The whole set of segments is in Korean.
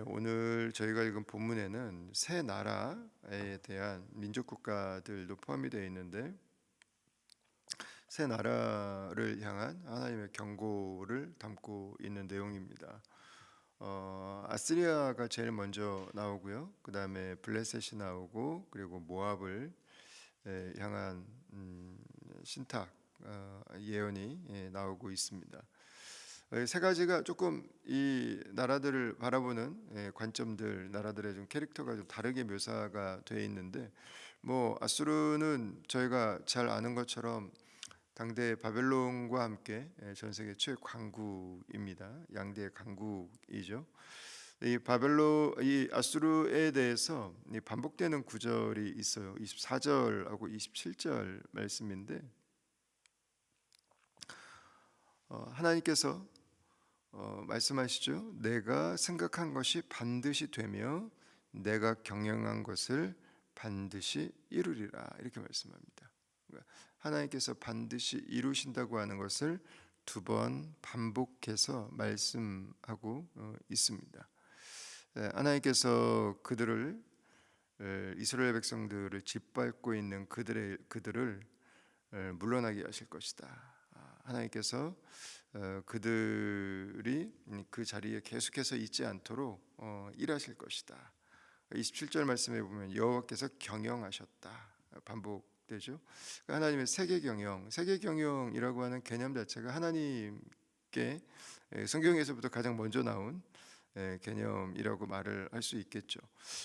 오늘 저희가 읽은 본문에는 세 나라에 대한 민족 국가들도 포함이 되어 있는데 세 나라를 향한 하나님의 경고를 담고 있는 내용입니다. 아스리아가 제일 먼저 나오고요. 그 다음에 블레셋이 나오고 그리고 모압을 향한 신탁 예언이 나오고 있습니다. 세 가지가 조금 이 나라들을 바라보는 관점들, 나라들의 좀 캐릭터가 좀 다르게 묘사가 되어 있는데, 뭐 아수르는 저희가 잘 아는 것처럼 당대 바벨론과 함께 전 세계 최강국입니다. 양대 강국이죠. 이 아수르에 대해서 반복되는 구절이 있어요. 24절하고 27절 말씀인데, 하나님께서 말씀하시죠. 내가 생각한 것이 반드시 되며 내가 경영한 것을 반드시 이루리라, 이렇게 말씀합니다. 그러니까 하나님께서 반드시 이루신다고 하는 것을 두 번 반복해서 말씀하고 있습니다. 하나님께서 이스라엘 백성들을 짓밟고 있는 그들을 물러나게 하실 것이다. 하나님께서 그들이 그 자리에 계속해서 있지 않도록 일하실 것이다. 27절 말씀에 보면 여호와께서 경영하셨다 반복되죠. 하나님의 세계 경영이라고 하는 개념 자체가 하나님께 성경에서부터 가장 먼저 나온 개념이라고 말을 할 수 있겠죠.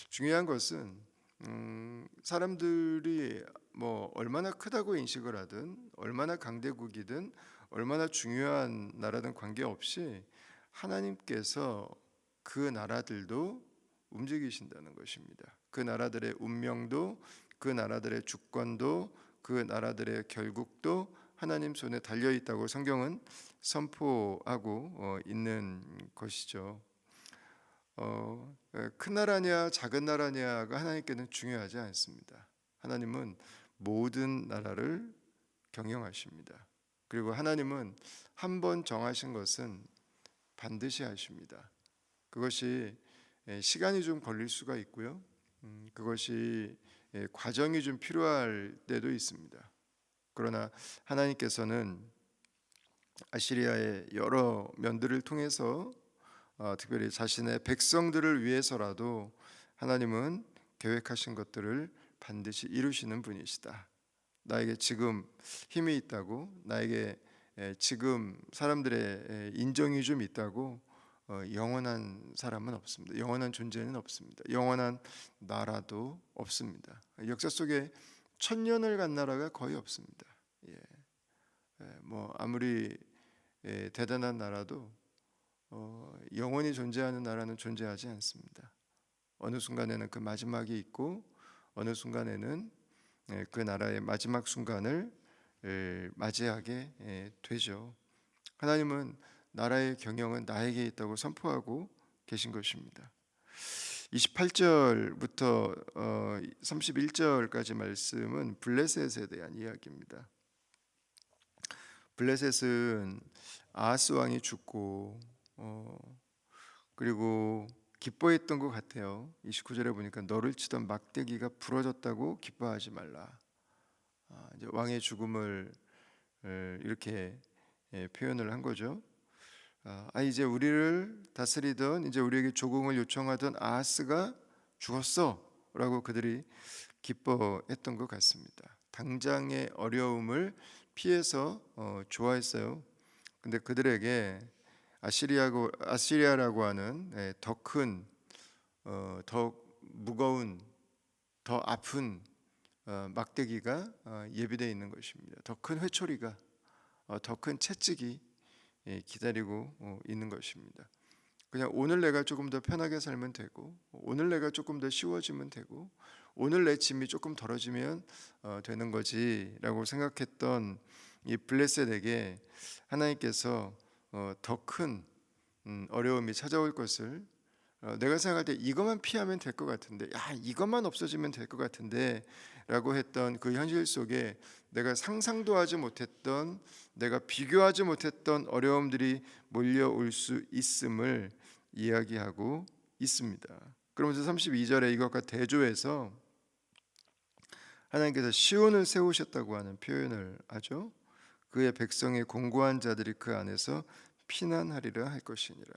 중요한 것은 사람들이 뭐 얼마나 크다고 인식을 하든 얼마나 강대국이든 얼마나 중요한 나라든 관계없이 하나님께서 그 나라들도 움직이신다는 것입니다. 그 나라들의 운명도, 그 나라들의 주권도, 그 나라들의 결국도 하나님 손에 달려 있다고 성경은 선포하고 있는 것이죠. 큰 나라냐 작은 나라냐가 하나님께는 중요하지 않습니다. 하나님은 모든 나라를 경영하십니다. 그리고 하나님은 한 번 정하신 것은 반드시 하십니다. 그것이 시간이 좀 걸릴 수가 있고요. 그것이 과정이 좀 필요할 때도 있습니다. 그러나 하나님께서는 아시리아의 여러 면들을 통해서 특별히 자신의 백성들을 위해서라도 하나님은 계획하신 것들을 반드시 이루시는 분이시다. 나에게 지금 힘이 있다고, 나에게 지금 사람들의 인정이 좀 있다고 영원한 사람은 없습니다. 영원한 존재는 없습니다. 영원한 나라도 없습니다. 역사 속에 천년을 간 나라가 거의 없습니다. 뭐 아무리 대단한 나라도 영원히 존재하는 나라는 존재하지 않습니다. 어느 순간에는 그 마지막이 있고 어느 순간에는 그 나라의 마지막 순간을 맞이하게 되죠. 하나님은 나라의 경영은 나에게 있다고 선포하고 계신 것입니다. 28절부터 31절까지 말씀은 블레셋에 대한 이야기입니다. 블레셋은 아하스 왕이 죽고 그리고 기뻐했던 것 같아요. 29절에 보니까 너를 치던 막대기가 부러졌다고 기뻐하지 말라. 이제 왕의 죽음을 이렇게 표현을 한 거죠. 이제 우리를 다스리던, 이제 우리에게 조공을 요청하던 아하스가 죽었어라고 그들이 기뻐했던 것 같습니다. 당장의 어려움을 피해서 좋아했어요. 근데 그들에게 아시리아라고 하는 더 큰, 더 무거운, 더 아픈 막대기가 예비되어 있는 것입니다. 더 큰 회초리가, 더 큰 채찍이 기다리고 있는 것입니다. 그냥 오늘 내가 조금 더 편하게 살면 되고, 오늘 내가 조금 더 쉬워지면 되고, 오늘 내 짐이 조금 덜어지면 되는 거지라고 생각했던 이 블레셋에게 하나님께서 더 큰 어려움이 찾아올 것을, 내가 생각할 때 이것만 피하면 될 것 같은데, 이것만 없어지면 될 것 같은데 라고 했던 그 현실 속에 내가 상상도 하지 못했던, 내가 비교하지 못했던 어려움들이 몰려올 수 있음을 이야기하고 있습니다. 그러면서 32절에 이것과 대조해서 하나님께서 시온을 세우셨다고 하는 표현을 하죠. 그의 백성의 공고한 자들이 그 안에서 피난하리라 할 것이니라.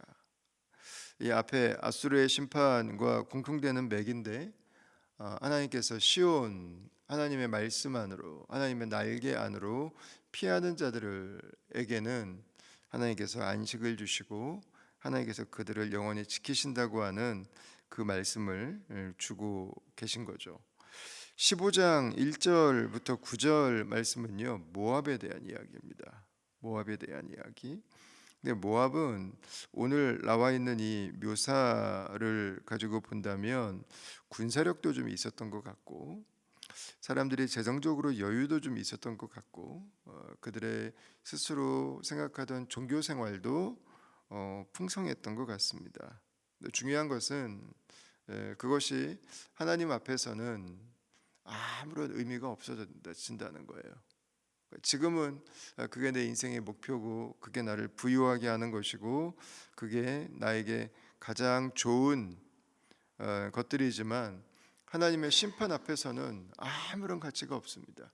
이 앞에 아수르의 심판과 공통되는 맥인데 하나님께서 시온, 하나님의 말씀 안으로, 하나님의 날개 안으로 피하는 자들에게는 하나님께서 안식을 주시고 하나님께서 그들을 영원히 지키신다고 하는 그 말씀을 주고 계신 거죠. 15장 1절부터 9절 말씀은요, 모압에 대한 이야기입니다. 모압에 대한 이야기. 근데 모압은 오늘 나와 있는 이 묘사를 가지고 본다면 군사력도 좀 있었던 것 같고 사람들이 재정적으로 여유도 좀 있었던 것 같고 그들의 스스로 생각하던 종교 생활도 풍성했던 것 같습니다. 중요한 것은 그것이 하나님 앞에서는 아무런 의미가 없어진다는 거예요. 지금은 그게 내 인생의 목표고 그게 나를 부유하게 하는 것이고 그게 나에게 가장 좋은 것들이지만 하나님의 심판 앞에서는 아무런 가치가 없습니다.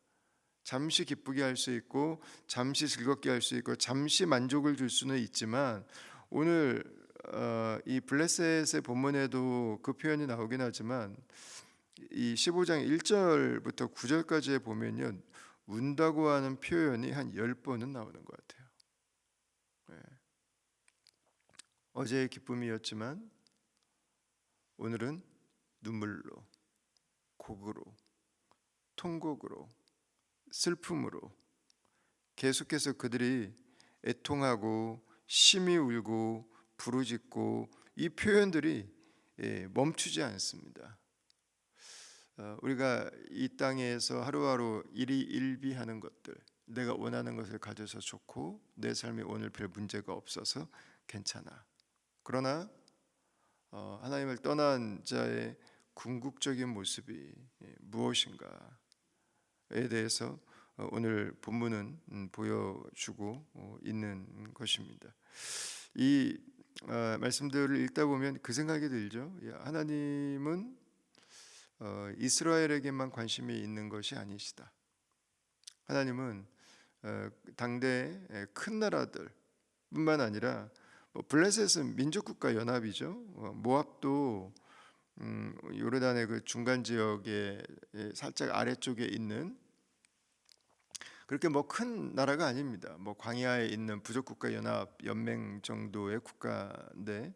잠시 기쁘게 할 수 있고 잠시 즐겁게 할 수 있고 잠시 만족을 줄 수는 있지만 오늘 이 블레셋의 본문에도 그 표현이 나오긴 하지만 이 15장 1절부터 9절까지에 보면요, 운다고 하는 표현이 한 10번은 나오는 것 같아요. 네. 어제의 기쁨이었지만 오늘은 눈물로, 곡으로, 통곡으로, 슬픔으로 계속해서 그들이 애통하고 심히 울고 부르짖고 이 표현들이 멈추지 않습니다. 우리가 이 땅에서 하루하루 일희일비하는 것들, 내가 원하는 것을 가져서 좋고 내 삶에 오늘 별 문제가 없어서 괜찮아. 그러나 하나님을 떠난 자의 궁극적인 모습이 무엇인가에 대해서 오늘 본문은 보여주고 있는 것입니다. 이 말씀들을 읽다 보면 그 생각이 들죠. 하나님은 이스라엘에게만 관심이 있는 것이 아니시다. 하나님은 당대 큰 나라들뿐만 아니라 블레셋은 민족국가 연합이죠. 모압도 요르단의 그 중간 지역에 살짝 아래쪽에 있는 그렇게 큰 나라가 아닙니다. 광야에 있는 부족국가 연합 연맹 정도의 국가인데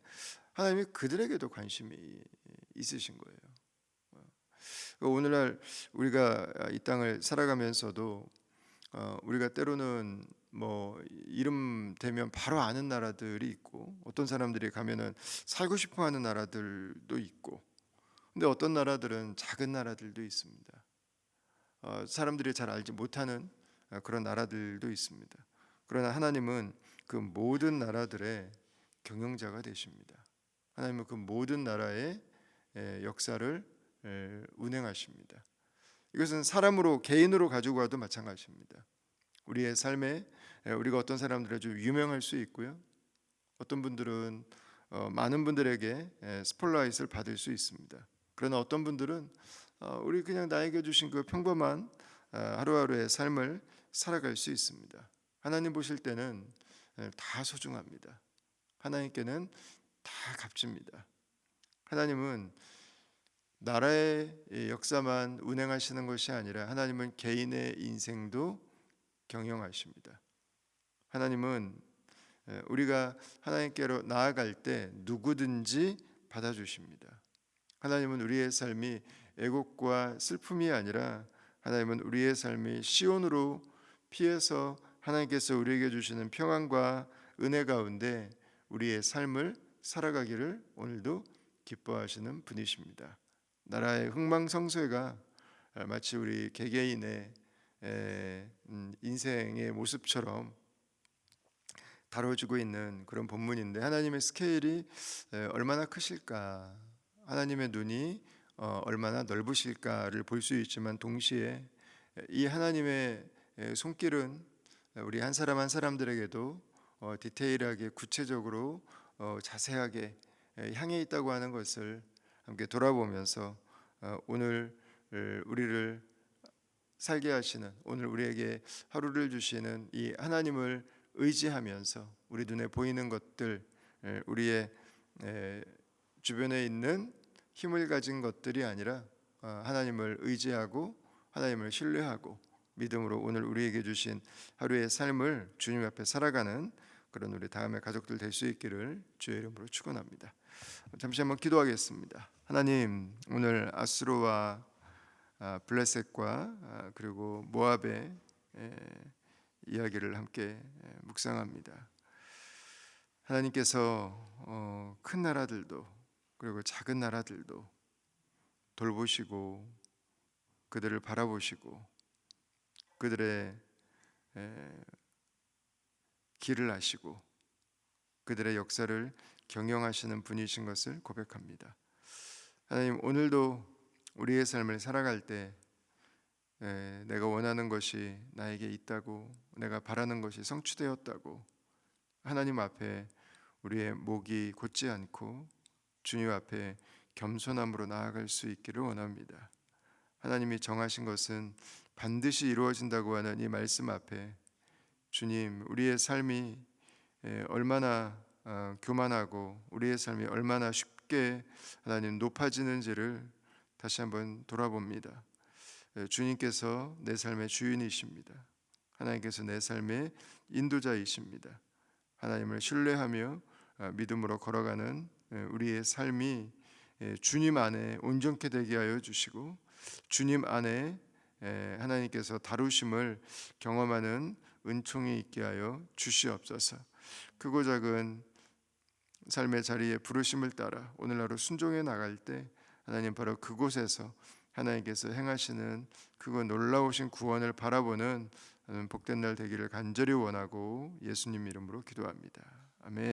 하나님이 그들에게도 관심이 있으신 거예요. 오늘날 우리가 이 땅을 살아가면서도 우리가 때로는 이름 되면 바로 아는 나라들이 있고 어떤 사람들이 가면은 살고 싶어하는 나라들도 있고 근데 어떤 나라들은 작은 나라들도 있습니다. 사람들이 잘 알지 못하는 그런 나라들도 있습니다. 그러나 하나님은 그 모든 나라들의 경영자가 되십니다. 하나님은 그 모든 나라의 역사를 운행하십니다. 이것은 사람으로 개인으로 가지고 와도 마찬가지입니다. 우리의 삶에 우리가 어떤 사람들에 좀 유명할 수 있고요. 어떤 분들은 많은 분들에게 스포트라이트를 받을 수 있습니다. 그러나 어떤 분들은 우리 그냥 나에게 주신 그 평범한 하루하루의 삶을 살아갈 수 있습니다. 하나님 보실 때는 다 소중합니다. 하나님께는 다 값집니다. 하나님은 나라의 역사만 운행하시는 것이 아니라 하나님은 개인의 인생도 경영하십니다. 하나님은 우리가 하나님께로 나아갈 때 누구든지 받아주십니다. 하나님은 우리의 삶이 애곡과 슬픔이 아니라 하나님은 우리의 삶이 시온으로 피해서 하나님께서 우리에게 주시는 평안과 은혜 가운데 우리의 삶을 살아가기를 오늘도 기뻐하시는 분이십니다. 나라의 흥망성쇠가 마치 우리 개개인의 인생의 모습처럼 다뤄지고 있는 그런 본문인데 하나님의 스케일이 얼마나 크실까, 하나님의 눈이 얼마나 넓으실까를 볼 수 있지만 동시에 이 하나님의 손길은 우리 한 사람 한 사람들에게도 디테일하게 구체적으로 자세하게 향해 있다고 하는 것을 함께 돌아보면서 오늘 우리를 살게 하시는, 오늘 우리에게 하루를 주시는 이 하나님을 의지하면서 우리 눈에 보이는 것들, 우리의 주변에 있는 힘을 가진 것들이 아니라 하나님을 의지하고 하나님을 신뢰하고 믿음으로 오늘 우리에게 주신 하루의 삶을 주님 앞에 살아가는 그런 우리 다음의 가족들 될 수 있기를 주의 이름으로 축원합니다. 잠시 한번 기도하겠습니다. 하나님, 오늘 아수르와 블레셋과 그리고 모압의 이야기를 함께 묵상합니다. 하나님께서 큰 나라들도 그리고 작은 나라들도 돌보시고 그들을 바라보시고 그들의 길을 아시고 그들의 역사를 경영하시는 분이신 것을 고백합니다. 하나님, 오늘도 우리의 삶을 살아갈 때 내가 원하는 것이 나에게 있다고, 내가 바라는 것이 성취되었다고 하나님 앞에 우리의 목이 곧지 않고 주님 앞에 겸손함으로 나아갈 수 있기를 원합니다. 하나님이 정하신 것은 반드시 이루어진다고 하는 이 말씀 앞에 주님, 우리의 삶이 얼마나 교만하고 우리의 삶이 얼마나 쉽게 하나님 높아지는지를 다시 한번 돌아봅니다. 주님께서 내 삶의 주인이십니다. 하나님께서 내 삶의 인도자이십니다. 하나님을 신뢰하며 믿음으로 걸어가는 우리의 삶이 주님 안에 온전케 되게 하여 주시고 주님 안에 하나님께서 다루심을 경험하는 은총이 있게 하여 주시옵소서. 크고 작은 삶의 자리에 부르심을 따라 오늘 하루 순종해 나갈 때 하나님 바로 그곳에서 하나님께서 행하시는 그거 놀라우신 구원을 바라보는 복된 날 되기를 간절히 원하고 예수님 이름으로 기도합니다. 아멘.